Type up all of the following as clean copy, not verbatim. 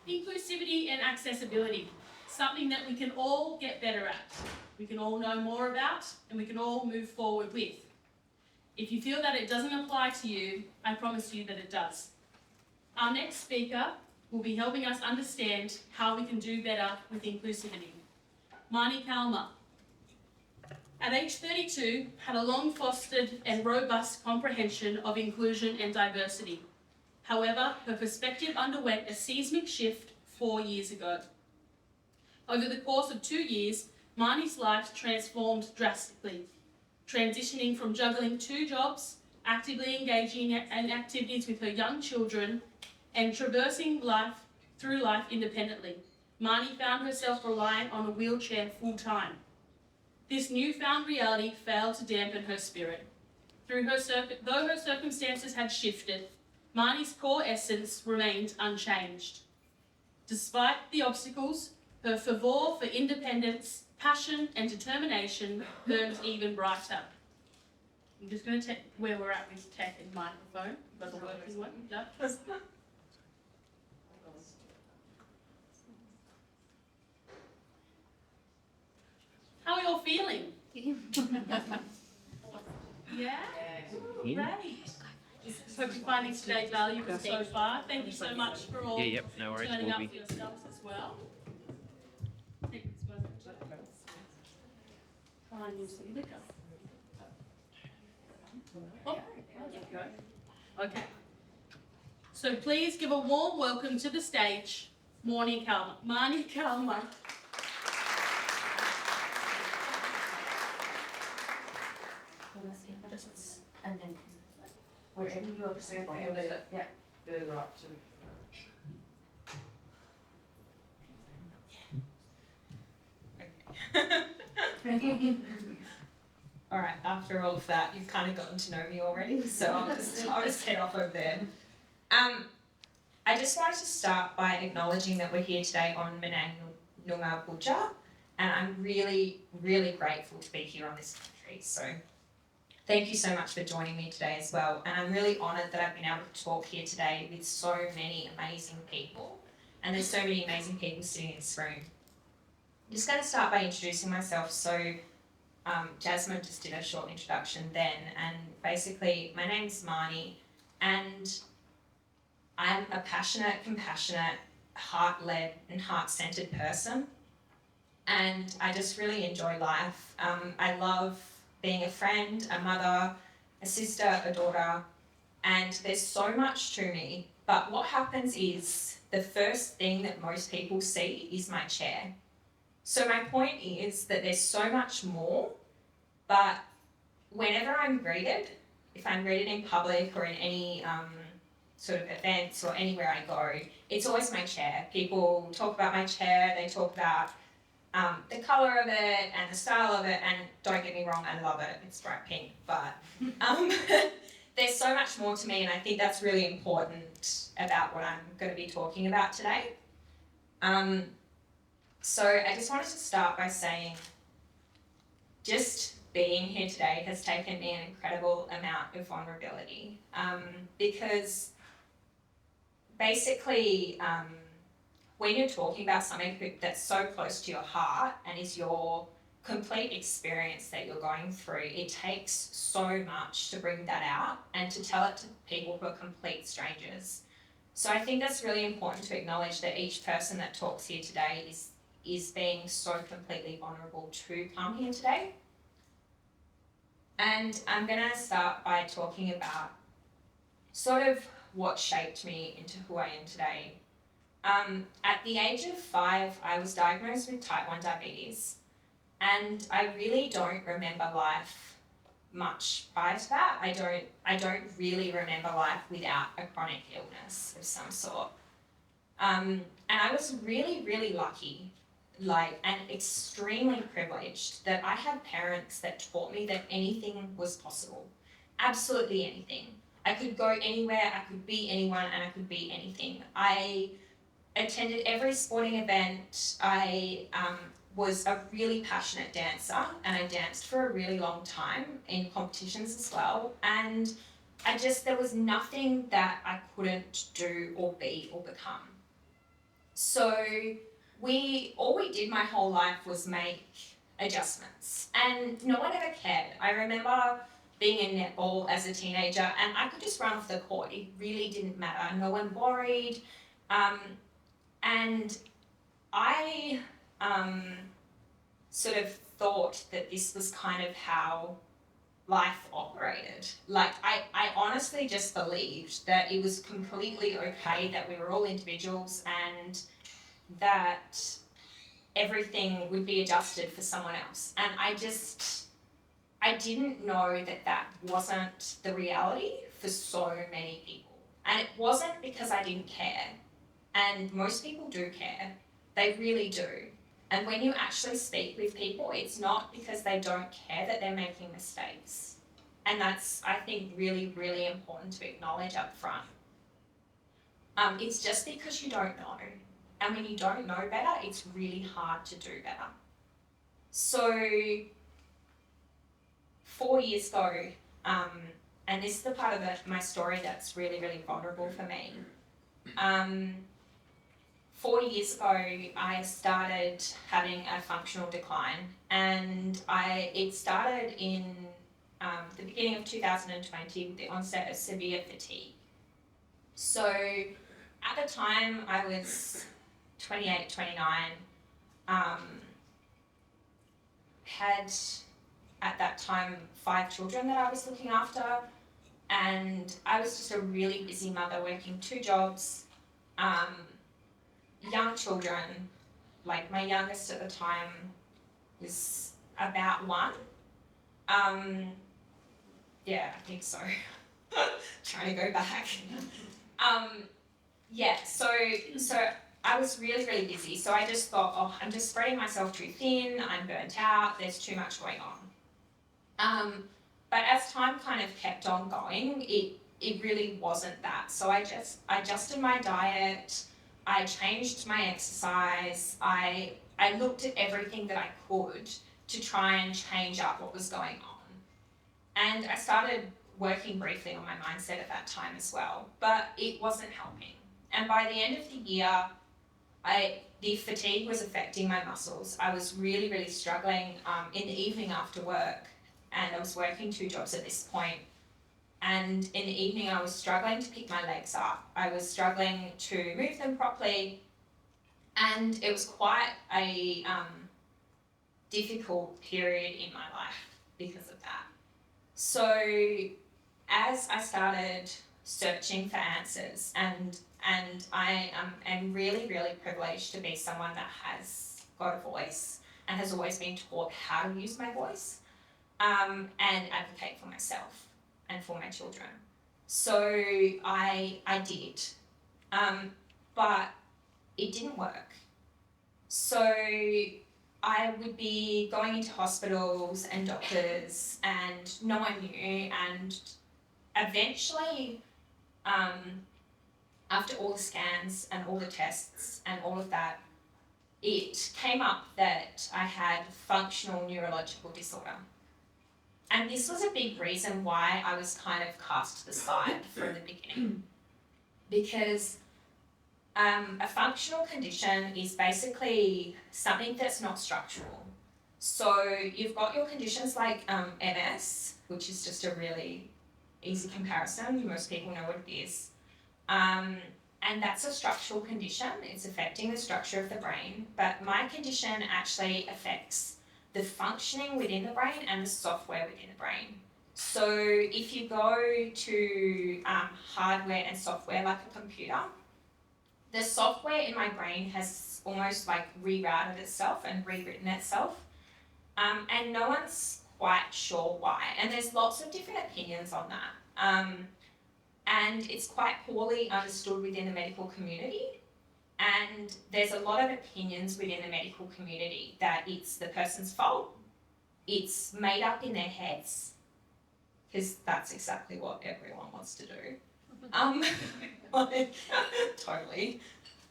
Inclusivity and accessibility, something that we can all get better at, we can all know more about, and we can all move forward with. If you feel that it doesn't apply to you, I promise you that it does. Our next speaker will be helping us understand how we can do better with inclusivity. Marnie Kalma. At age 32, had a long fostered and robust comprehension of inclusion and diversity. However, her perspective underwent a seismic shift 4 years ago. Over the course of 2 years, Marnie's life transformed drastically, transitioning from juggling 2 jobs, actively engaging in activities with her young children, and traversing through life independently. Marnie found herself reliant on a wheelchair full-time. This newfound reality failed to dampen her spirit. Though her circumstances had shifted, Marnie's core essence remained unchanged. Despite the obstacles, her fervour for independence, passion and determination burned even brighter. I'm just going to check where we're at with tech and microphone. Got the working one? No? How are you all feeling? Yeah? Great. Hope you're finding today valuable so far. Thank you so much for all No worries. turning up for yourselves as well. Try and use some liquor. Oh, there you go. Okay. So please give a warm welcome to the stage, Marnie Kalma. Marnie Kalma. And then wherever you observe, yeah, go up to. All right, after all of that, you've kind of gotten to know me already, so I'll just head off over there. I just wanted to start by acknowledging that we're here today on Menang Noongar Puja, and I'm really, really grateful to be here on this country. So thank you so much for joining me today as well. And I'm really honoured that I've been able to talk here today with so many amazing people. And there's so many amazing people sitting in this room. I'm just going to start by introducing myself. So Jasmine just did a short introduction then. And basically, my name's Marnie, and I'm a passionate, compassionate, heart-led and heart-centred person. And I just really enjoy life. I love being a friend, a mother, a sister, a daughter, and there's so much to me. But what happens is the first thing that most people see is my chair. So my point is that there's so much more, but whenever I'm greeted, if I'm greeted in public or in any sort of events or anywhere I go, it's always my chair. People talk about my chair, they talk about the colour of it and the style of it, and don't get me wrong, I love it, it's bright pink, but there's so much more to me, and I think that's really important about what I'm going to be talking about today. So I just wanted to start by saying just being here today has taken me an incredible amount of vulnerability, because basically when you're talking about something that's so close to your heart and is your complete experience that you're going through, it takes so much to bring that out and to tell it to people who are complete strangers. So I think that's really important to acknowledge that each person that talks here today is being so completely vulnerable to come here today. And I'm going to start by talking about sort of what shaped me into who I am today. At the age of 5, I was diagnosed with type 1 diabetes, and I really don't remember life much prior to that. I don't really remember life without a chronic illness of some sort. And I was really, really lucky, and extremely privileged that I had parents that taught me that anything was possible. Absolutely anything. I could go anywhere, I could be anyone, and I could be anything. I attended every sporting event. I was a really passionate dancer, and I danced for a really long time in competitions as well. And there was nothing that I couldn't do or be or become. So all we did my whole life was make adjustments, and no one ever cared. I remember being in netball as a teenager, and I could just run off the court. It really didn't matter. No one worried, and I sort of thought that this was kind of how life operated. Like, I honestly just believed that it was completely okay that we were all individuals and that everything would be adjusted for someone else. And I didn't know that that wasn't the reality for so many people. And it wasn't because I didn't care. And most people do care. They really do. And when you actually speak with people, it's not because they don't care that they're making mistakes. And that's, I think, really, really important to acknowledge up front. It's just because you don't know. And when you don't know better, it's really hard to do better. So 4 years ago, and this is the part of my story that's really, really vulnerable for me. 4 years ago, I started having a functional decline, and it started in the beginning of 2020 with the onset of severe fatigue. So at the time, I was 28, 29, had at that time 5 children that I was looking after, and I was just a really busy mother working 2 jobs, young children. Like, my youngest at the time was about 1. Yeah, I think so. Trying to go back. So I was really, really busy. So I just thought, oh, I'm just spreading myself too thin. I'm burnt out. There's too much going on. But as time kind of kept on going, it really wasn't that. So I adjusted my diet. I changed my exercise. I looked at everything that I could to try and change up what was going on. And I started working briefly on my mindset at that time as well, but it wasn't helping. And by the end of the year, the fatigue was affecting my muscles. I was really, really struggling in the evening after work, and I was working 2 jobs at this point. And in the evening, I was struggling to pick my legs up. I was struggling to move them properly, and it was quite a difficult period in my life because of that. So as I started searching for answers, and I am really, really privileged to be someone that has got a voice and has always been taught how to use my voice and advocate for myself and for my children. So I did, but it didn't work. So I would be going into hospitals and doctors, and no one knew, and eventually, after all the scans and all the tests and all of that, it came up that I had functional neurological disorder. And this was a big reason why I was kind of cast to the side from the beginning. Because a functional condition is basically something that's not structural. So you've got your conditions like MS, which is just a really easy comparison. Most people know what it is. And that's a structural condition. It's affecting the structure of the brain. But my condition actually affects the functioning within the brain and the software within the brain. So if you go to hardware and software like a computer, the software in my brain has almost like rerouted itself and rewritten itself. And no one's quite sure why. And there's lots of different opinions on that. And it's quite poorly understood within the medical community. And there's a lot of opinions within the medical community that it's the person's fault. It's made up in their heads, because that's exactly what everyone wants to do. Totally.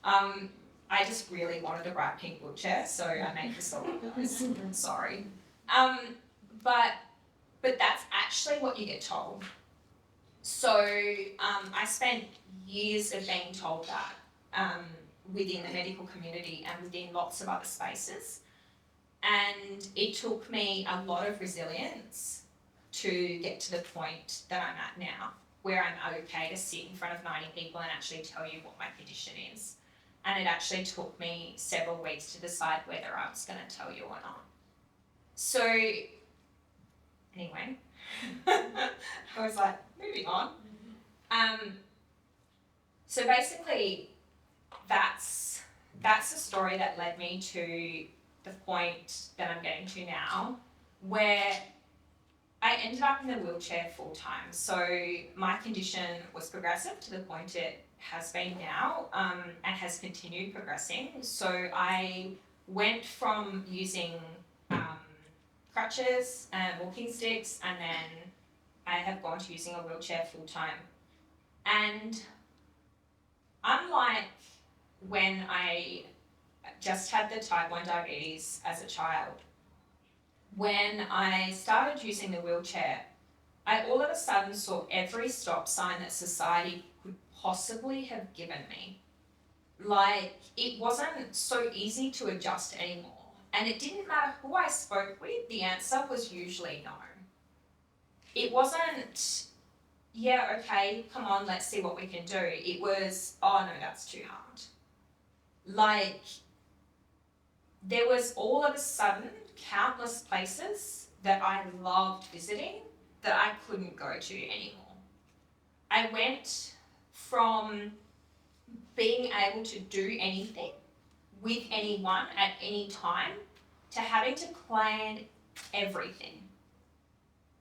I just really wanted a bright pink wheelchair, so I made this all up, guys. I'm sorry. But that's actually what you get told. So I spent years of being told that. within the medical community and within lots of other spaces. And it took me a lot of resilience to get to the point that I'm at now, where I'm okay to sit in front of 90 people and actually tell you what my condition is. And it actually took me several weeks to decide whether I was going to tell you or not. So, anyway, I was like, moving on. So basically, that's the story that led me to the point that I'm getting to now, where I ended up in a wheelchair full time. So my condition was progressive to the point it has been now, and has continued progressing. So I went from using crutches and walking sticks, and then I have gone to using a wheelchair full time. And unlike when I just had the type 1 diabetes as a child, when I started using the wheelchair, I all of a sudden saw every stop sign that society could possibly have given me. Like, it wasn't so easy to adjust anymore. And it didn't matter who I spoke with, the answer was usually no. It wasn't, yeah, okay, come on, let's see what we can do. It was, oh no, that's too hard. Like, there was all of a sudden countless places that I loved visiting that I couldn't go to anymore. I went from being able to do anything with anyone at any time to having to plan everything.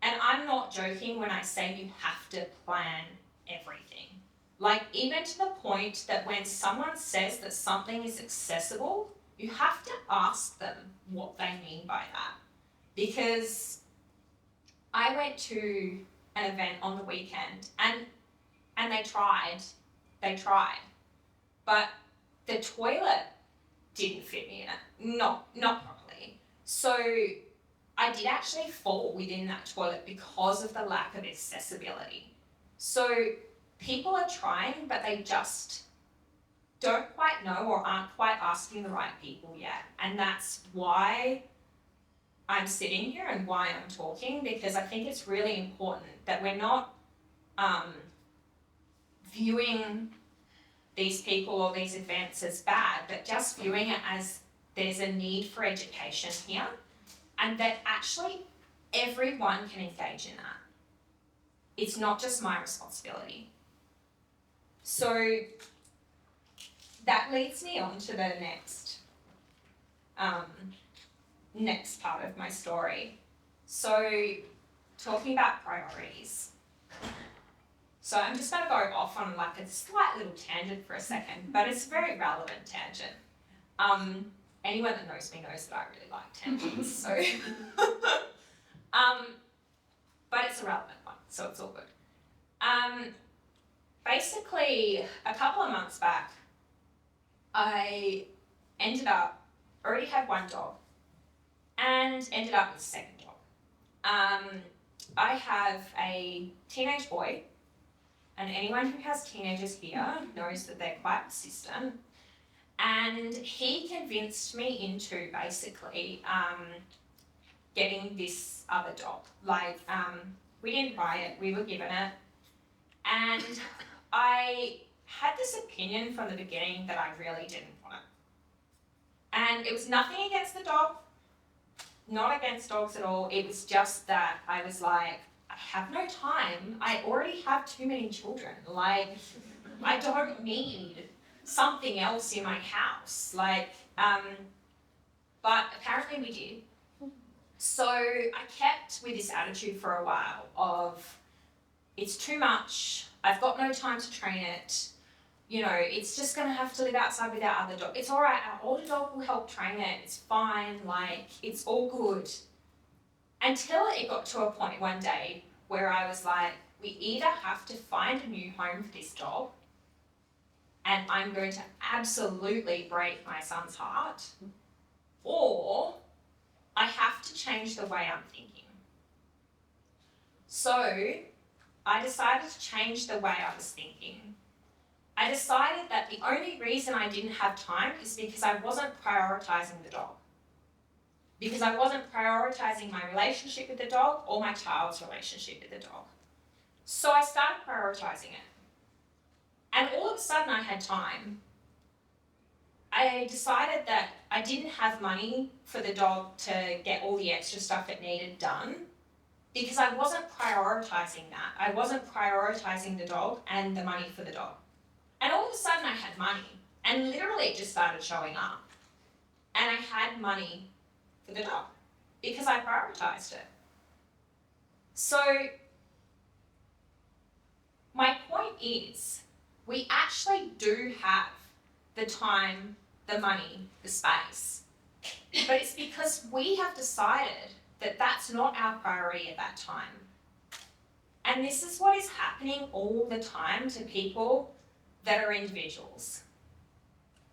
And I'm not joking when I say you have to plan everything. Like, even to the point that when someone says that something is accessible, you have to ask them what they mean by that. Because I went to an event on the weekend and they tried, but the toilet didn't fit me in it, not properly. So I did actually fall within that toilet because of the lack of accessibility. So people are trying, but they just don't quite know or aren't quite asking the right people yet. And that's why I'm sitting here and why I'm talking, because I think it's really important that we're not viewing these people or these events as bad, but just viewing it as there's a need for education here, and that actually everyone can engage in that. It's not just my responsibility. So that leads me on to the next part of my story. So talking about priorities. So I'm just going to go off on like a slight little tangent for a second, but it's a very relevant tangent. Anyone that knows me knows that I really like tangents, so but it's a relevant one, so it's all good. Basically, a couple of months back, I already had one dog, and ended up with a second dog. I have a teenage boy, and anyone who has teenagers here knows that they're quite persistent. And he convinced me into basically getting this other dog. Like, we didn't buy it, we were given it. And I had this opinion from the beginning that I really didn't want it. And it was nothing against the dog, not against dogs at all. It was just that I was like, I have no time. I already have too many children. Like, I don't need something else in my house. Like, but apparently we did. So I kept with this attitude for a while of, it's too much, I've got no time to train it, you know, it's just gonna have to live outside with our other dog. It's all right, our older dog will help train it, it's fine, like, it's all good. Until it got to a point one day where I was like, we either have to find a new home for this dog, and I'm going to absolutely break my son's heart, or I have to change the way I'm thinking. So I decided to change the way I was thinking. I decided that the only reason I didn't have time is because I wasn't prioritizing the dog. Because I wasn't prioritizing my relationship with the dog or my child's relationship with the dog. So I started prioritizing it. And all of a sudden I had time. I decided that I didn't have money for the dog to get all the extra stuff it needed done because I wasn't prioritizing that. I wasn't prioritizing the dog and the money for the dog. And all of a sudden I had money, and literally it just started showing up. And I had money for the dog because I prioritized it. So my point is, we actually do have the time, the money, the space. But it's because we have decided that that's not our priority at that time. And this is what is happening all the time to people that are individuals.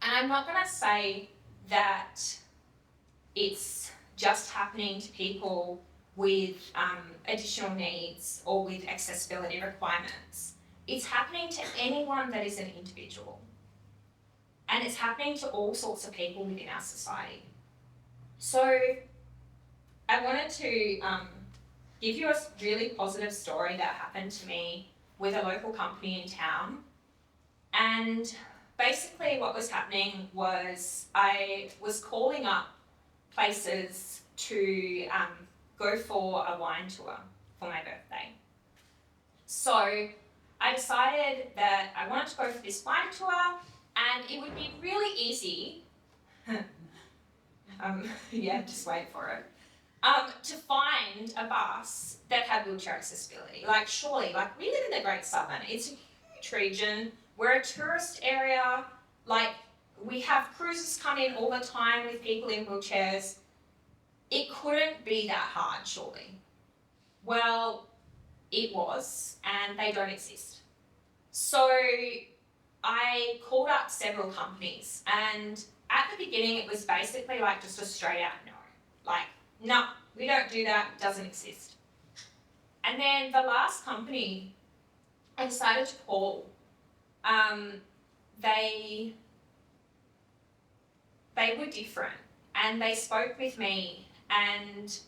And I'm not going to say that it's just happening to people with additional needs or with accessibility requirements. It's happening to anyone that is an individual. And it's happening to all sorts of people within our society. So I wanted to give you a really positive story that happened to me with a local company in town. And basically what was happening was I was calling up places to go for a wine tour for my birthday. So I decided that I wanted to go for this wine tour, and it would be really easy, just wait for it, to find a bus that had wheelchair accessibility. Like surely, like we live in the Great Southern, it's a huge region, we're a tourist area, like we have cruises come in all the time with people in wheelchairs. It couldn't be that hard, surely. Well, it was, and they don't exist. So I called up several companies, and at the beginning it was basically like just a straight out no. Like, no, we don't do that, it doesn't exist. And then the last company I decided to call, they were different, and they spoke with me, and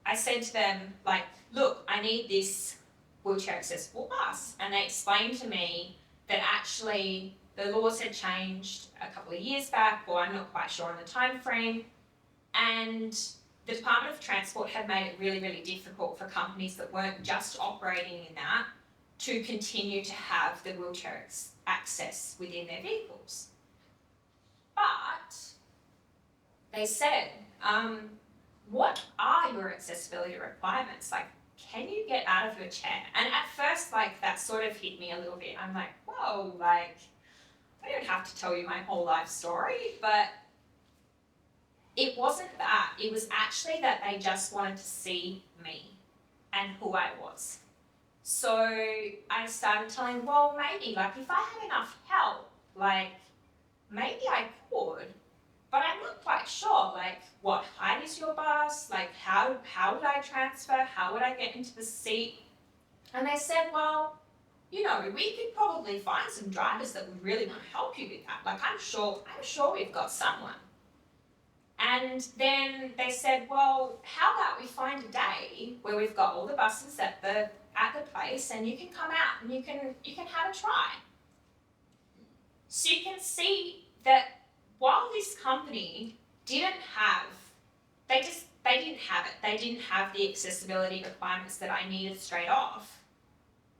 I said to them, like, look, I need this wheelchair accessible bus. And they explained to me that actually the laws had changed a couple of years back, or I'm not quite sure on the time frame, and the Department of Transport had made it really, really difficult for companies that weren't just operating in that to continue to have the wheelchair access within their vehicles. But they said, what are your accessibility requirements? Like, can you get out of your chair? And at first, like, that sort of hit me a little bit. I'm like, whoa, like, I don't have to tell you my whole life story, but it wasn't that. It was actually that they just wanted to see me and who I was. So I started telling, well, maybe, like, if I had enough help, like, maybe I could, but I'm not quite sure, like, what height is your bus? Like, how would I transfer? How would I get into the seat? And they said, well, you know, we could probably find some drivers that would really want to help you with that. Like, I'm sure we've got someone. And then they said, well, how about we find a day where we've got all the buses at the place, and you can come out and you can have a try. So you can see that while this company didn't have it. They didn't have the accessibility requirements that I needed straight off.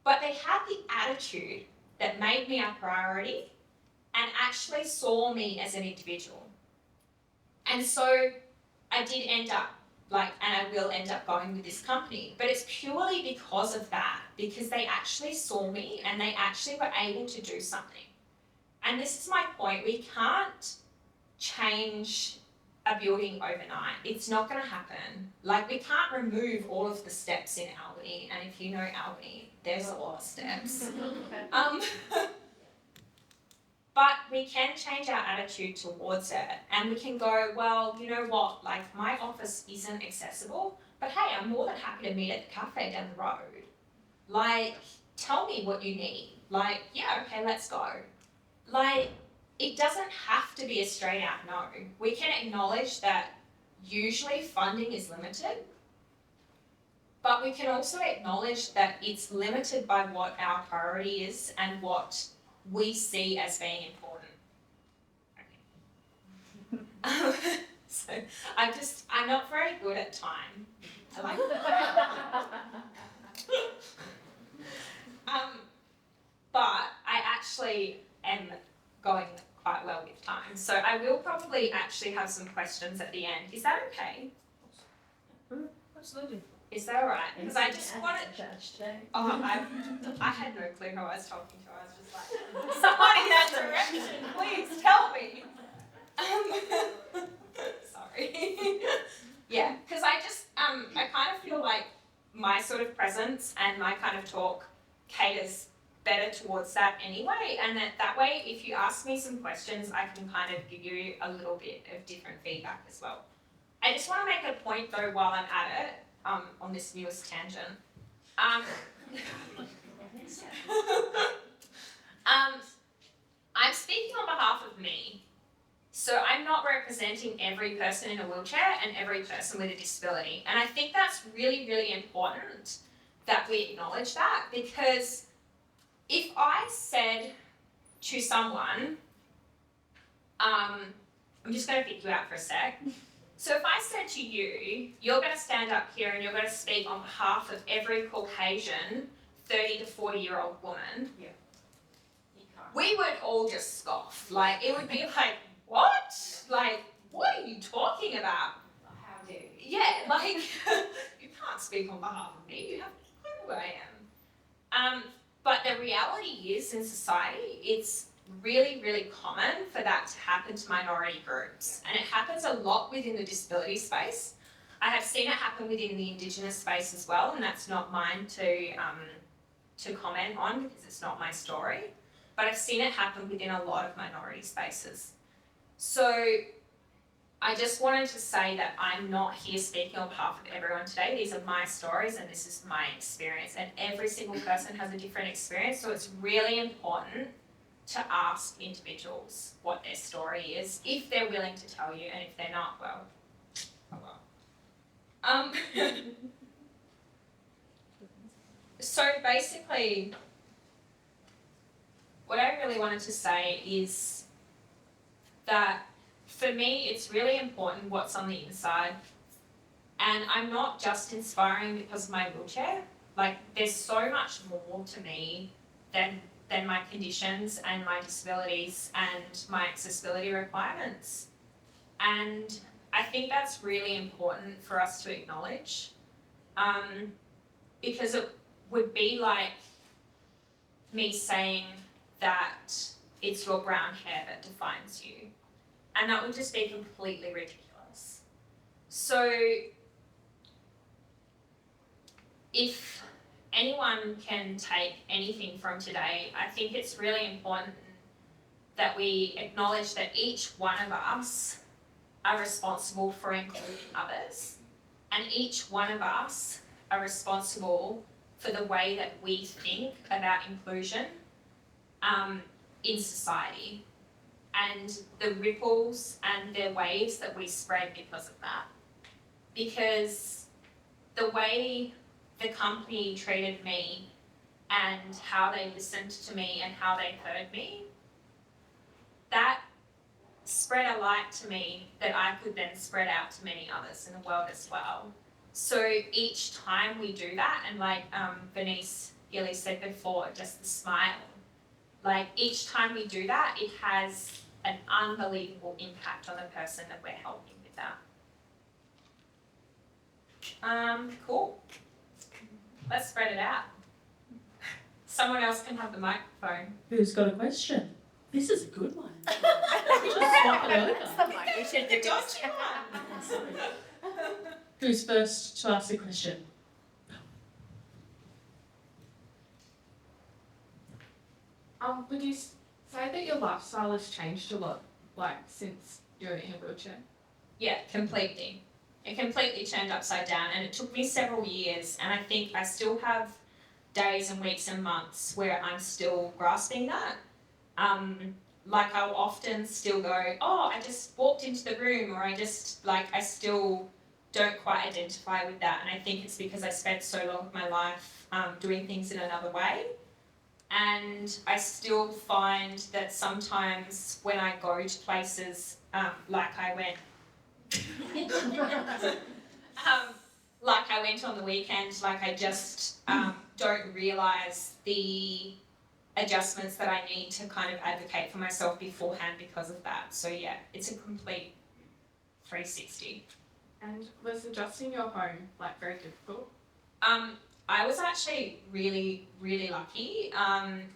But they had the attitude that made me a priority and actually saw me as an individual. And so I did end up, and I will end up going with this company. But it's purely because of that, because they actually saw me and they actually were able to do something. And this is my point. We can't change a building overnight. It's not going to happen. Like, we can't remove all of the steps in Albany, and if you know Albany, there's a lot of steps. But we can change our attitude towards it, and we can go, well, you know what, like, my office isn't accessible, but hey, I'm more than happy to meet at the cafe down the road. Like, tell me what you need. Like, yeah, okay, let's go. Like, it doesn't have to be a straight out no. We can acknowledge that usually funding is limited, but we can also acknowledge that it's limited by what our priority is and what we see as being important. Okay. So I'm not very good at time. I like but I actually am going quite well with time. So I will probably actually have some questions at the end. Is that okay? Absolutely. Is that alright? Because I just wanted. Oh, I had no clue who I was talking to. I was just like, someone in that direction, please tell me. Sorry. Yeah, because I kind of feel like my sort of presence and my kind of talk caters better towards that anyway, and that way if you ask me some questions I can kind of give you a little bit of different feedback as well. I just want to make a point though while I'm at it, on this newest tangent. I'm speaking on behalf of me, so I'm not representing every person in a wheelchair and every person with a disability, and I think that's really, really important that we acknowledge that, because if I said to someone, I'm just going to pick you out for a sec. So if I said to you, you're going to stand up here and you're going to speak on behalf of every Caucasian 30 to 40-year-old woman, Yeah. we would all just scoff. Like, it would be like, what? Like, what are you talking about? How dare you? Yeah, like, you can't speak on behalf of me. You have to know who I am. But the reality is, in society, it's really, really common for that to happen to minority groups. And it happens a lot within the disability space. I have seen it happen within the Indigenous space as well, and that's not mine to comment on because it's not my story. But I've seen it happen within a lot of minority spaces. So I just wanted to say that I'm not here speaking on behalf of everyone today. These are my stories and this is my experience, and every single person has a different experience, so it's really important to ask individuals what their story is, if they're willing to tell you, and if they're not, well, oh well. So basically, what I really wanted to say is that for me, it's really important what's on the inside. And I'm not just inspiring because of my wheelchair. Like, there's so much more to me than my conditions and my disabilities and my accessibility requirements. And I think that's really important for us to acknowledge, because it would be like me saying that it's your brown hair that defines you. And that would just be completely ridiculous. So if anyone can take anything from today, I think it's really important that we acknowledge that each one of us are responsible for including others, and each one of us are responsible for the way that we think about inclusion in society, and the ripples and the waves that we spread because of that. Because the way the company treated me and how they listened to me and how they heard me, that spread a light to me that I could then spread out to many others in the world as well. So each time we do that, and like Bernice Gilly said before, just the smile, like each time we do that, it has an unbelievable impact on the person that we're helping with that. Cool. Let's spread it out. Someone else can have the microphone. Who's got a question? This is a good one. Just swap it over. We should do Dodgy one. Who's first to ask a question? Would you say that your lifestyle has changed a lot, like since you're in a wheelchair? Yeah, completely. It completely turned upside down, and it took me several years, and I think I still have days and weeks and months where I'm still grasping that. Like I'll often still go, oh, I just walked into the room, or I still don't quite identify with that. And I think it's because I spent so long of my life doing things in another way. And I still find that sometimes when I go to places like I went on the weekend, like I just don't realise the adjustments that I need to kind of advocate for myself beforehand because of that. So yeah, it's a complete 360. And was adjusting your home like very difficult? I was actually really, really lucky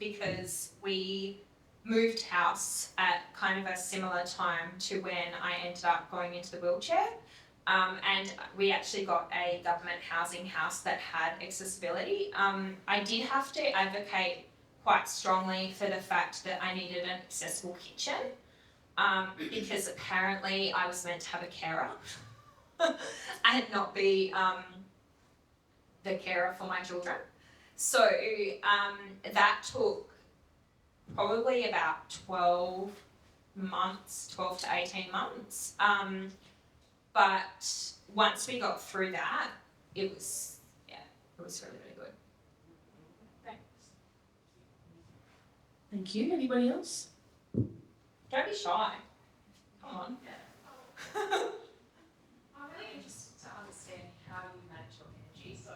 because we moved house at kind of a similar time to when I ended up going into the wheelchair. And we actually got a government housing house that had accessibility. I did have to advocate quite strongly for the fact that I needed an accessible kitchen because apparently I was meant to have a carer and not be the carer for my children. So that took probably about 12 to 18 months. But once we got through that, it was really, really good. Thanks. Thank you. Anybody else? Don't be shy. Come on. I'm really interested to understand how you manage your energy. So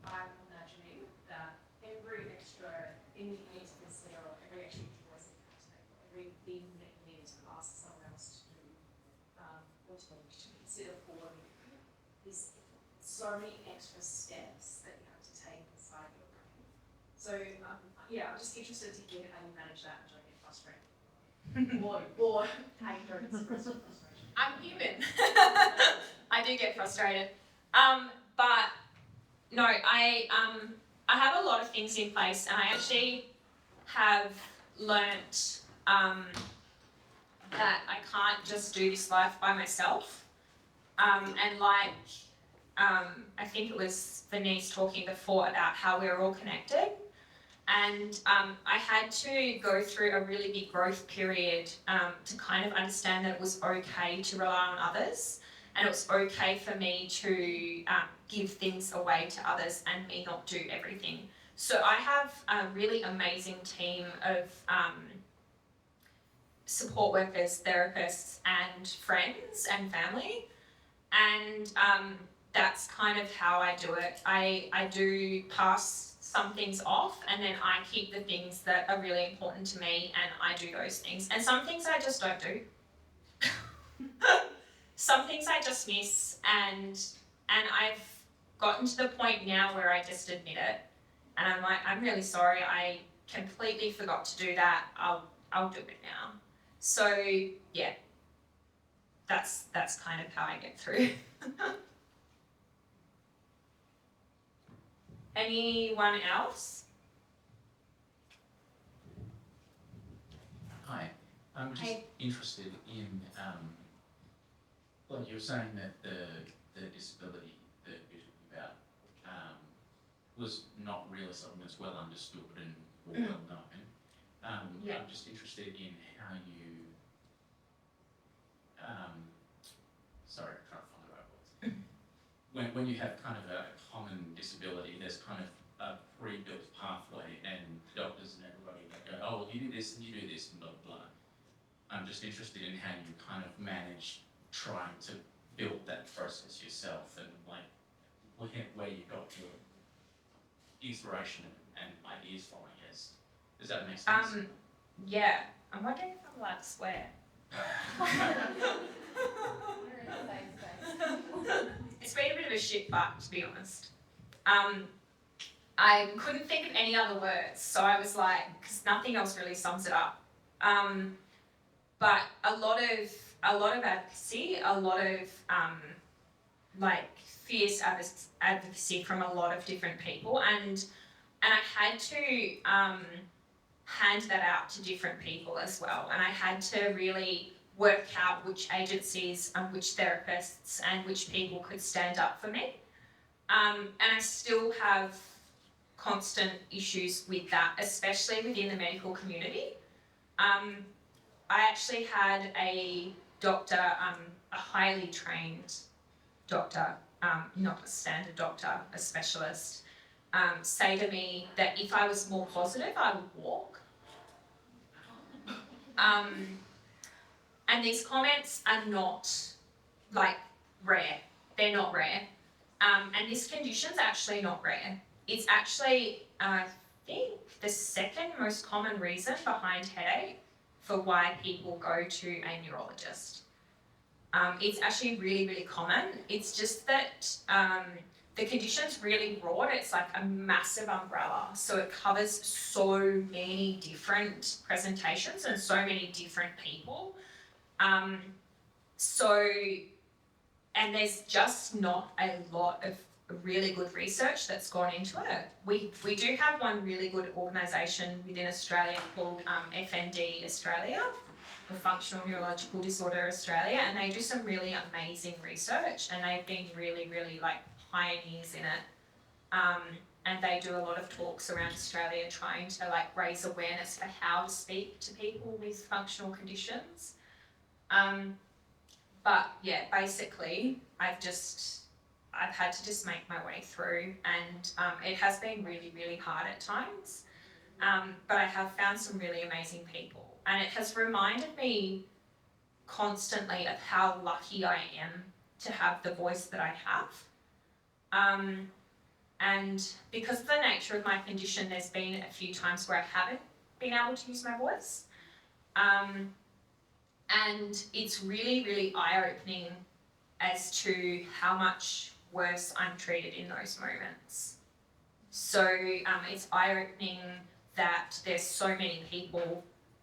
I'm imagining that every extra thing that you need to consider, or every extra choice that you have to make, or everything that you need to ask someone else to do, or to consider for you, is so many extra steps that you have to take inside your brain. So I'm just interested to hear how you manage that and don't get frustrated. or how you don't express your frustration. I'm human. I do get frustrated. But no, I have a lot of things in place, and I actually have learnt that I can't just do this life by myself. And like I think it was Venice talking before about how we're all connected. And I had to go through a really big growth period to kind of understand that it was okay to rely on others, and it was okay for me to give things away to others and me not do everything. So I have a really amazing team of support workers, therapists, and friends and family, and that's kind of how I do it. I do pass some things off, and then I keep the things that are really important to me, and I do those things. And some things I just don't do. Some things I just miss, and I've gotten to the point now where I just admit it, and I'm like, I'm really sorry, I completely forgot to do that. I'll do it now. So yeah, that's kind of how I get through. Anyone else? Hi, I'm just interested in, like you were saying that the disability that you're talking about was not really something that's well understood and well known. Yeah. I'm just interested in how you, sorry, I'm trying to find the right words. When you have kind of a common disability, there's kind of a pre-built pathway, and doctors and everybody that go, oh, well, you do this and you do this and blah, blah, blah. I'm just interested in how you kind of manage trying to build that process yourself, and like where you got your inspiration and ideas from, I guess. Does that make sense? Yeah. I'm wondering if I'm allowed to swear. It's been a bit of a shit fight, to be honest. I couldn't think of any other words, so I was like, because nothing else really sums it up. But a lot of advocacy, a lot of like fierce advocacy from a lot of different people, and I had to hand that out to different people as well, and I had to really work out which agencies and which therapists and which people could stand up for me. And I still have constant issues with that, especially within the medical community. I actually had a doctor, a highly trained doctor, not a standard doctor, a specialist, say to me that if I was more positive, I would walk. And these comments are not like rare. They're not rare. And this condition's actually not rare. It's actually, I think, the second most common reason behind headache for why people go to a neurologist. It's actually really, really common. It's just that the condition's really broad. It's like a massive umbrella. So it covers so many different presentations and so many different people. And there's just not a lot of really good research that's gone into it. We do have one really good organisation within Australia called FND Australia, the Functional Neurological Disorder Australia, and they do some really amazing research, and they've been really, really like pioneers in it. And they do a lot of talks around Australia trying to like raise awareness for how to speak to people with functional conditions. But yeah, basically, I've had to just make my way through, and it has been really, really hard at times. But I have found some really amazing people, and it has reminded me constantly of how lucky I am to have the voice that I have. And because of the nature of my condition, there's been a few times where I haven't been able to use my voice. And it's really, really eye-opening as to how much worse I'm treated in those moments. So it's eye-opening that there's so many people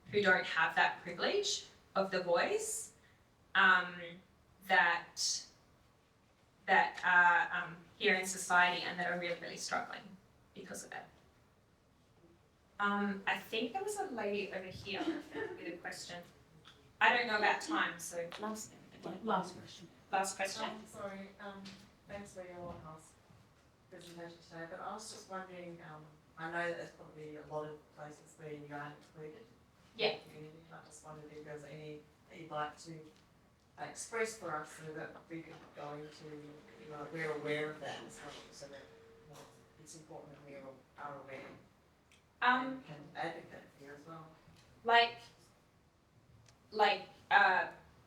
who don't have that privilege of the voice, that are here in society and that are really, really struggling because of it. I think there was a lady over here with a question. I don't know about time, so Last question. last question. Sorry, thanks for your presentation today, but I was just wondering, I know that there's probably a lot of places where you aren't included. Yeah. In the community. I just wondered if there's any that you'd like to express for us so that we could go into, we're aware of that as well, so that it's important that we are aware and can advocate for you as well. Like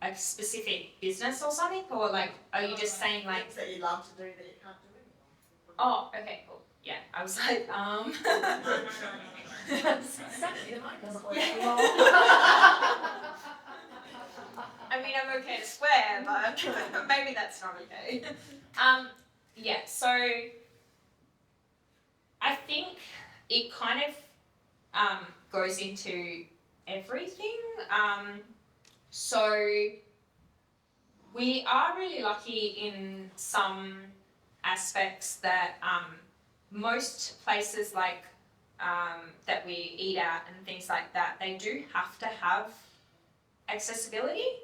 a specific business or something, or like, are you just saying like? Things that you love to do that you can't do anymore. Oh, okay, cool. Yeah, I was like, I mean, I'm okay to swear, but maybe that's not okay. Yeah, so I think it kind of goes into everything. So we are really lucky in some aspects that most places like that we eat at and things like that, they do have to have accessibility.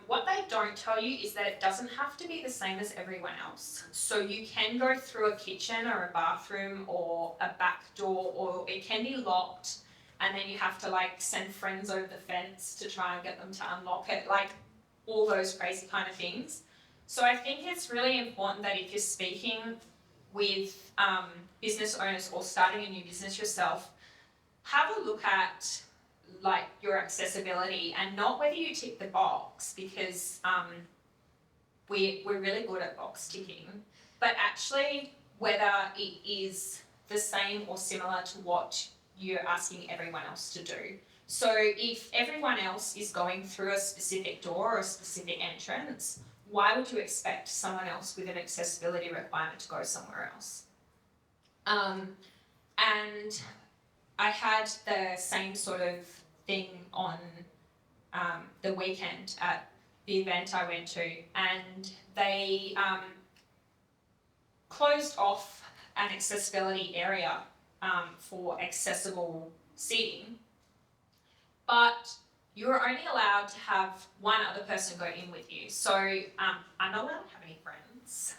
What they don't tell you is that it doesn't have to be the same as everyone else. So you can go through a kitchen or a bathroom or a back door, or it can be locked, and then you have to like send friends over the fence to try and get them to unlock it, like all those crazy kind of things. So I think it's really important that if you're speaking with business owners or starting a new business yourself, have a look at like your accessibility, and not whether you tick the box, because we're really good at box ticking, but actually whether it is the same or similar to what you're asking everyone else to do. So if everyone else is going through a specific door or a specific entrance, why would you expect someone else with an accessibility requirement to go somewhere else? And I had the same sort of thing on the weekend at the event I went to, and they closed off an accessibility area for accessible seating, but you were only allowed to have one other person go in with you. So I'm not allowed to have any friends.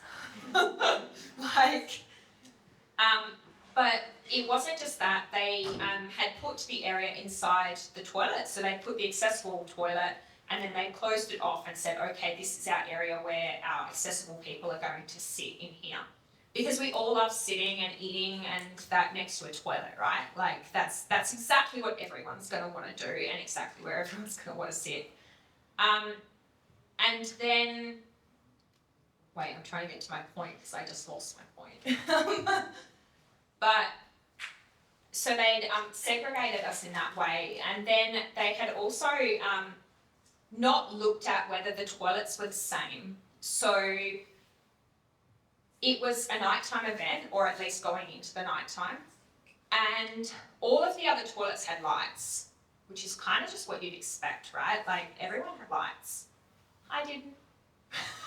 But it wasn't just that, they had put the area inside the toilet, so they put the accessible toilet and then they closed it off and said, okay, this is our area where our accessible people are going to sit in here. Because we all love sitting and eating and that next to a toilet, right? Like that's exactly what everyone's going to want to do and exactly where everyone's going to want to sit. And then, wait, I'm trying to get to my point because I just lost my point. But so they'd segregated us in that way, and then they had also not looked at whether the toilets were the same. So it was a nighttime event, or at least going into the nighttime, and all of the other toilets had lights, which is kind of just what you'd expect, right? Like everyone had lights. I didn't.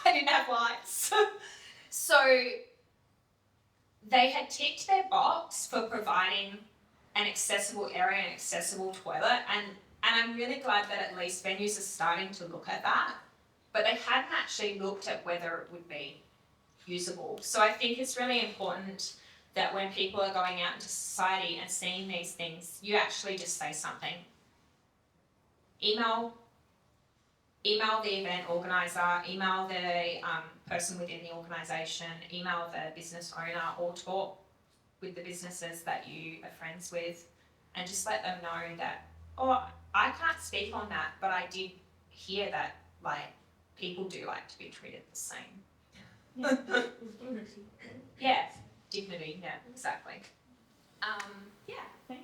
I didn't have lights. So they had ticked their box for providing an accessible area and accessible toilet, and I'm really glad that at least venues are starting to look at that, but they hadn't actually looked at whether it would be usable. So I think it's really important that when people are going out into society and seeing these things, you actually just say something. Email the event organiser, email the person within the organisation, email the business owner, or talk with the businesses that you are friends with, and just let them know that, oh, I can't speak on that, but I did hear that like people do like to be treated the same. Yeah, dignity, yeah, exactly. Yeah, thank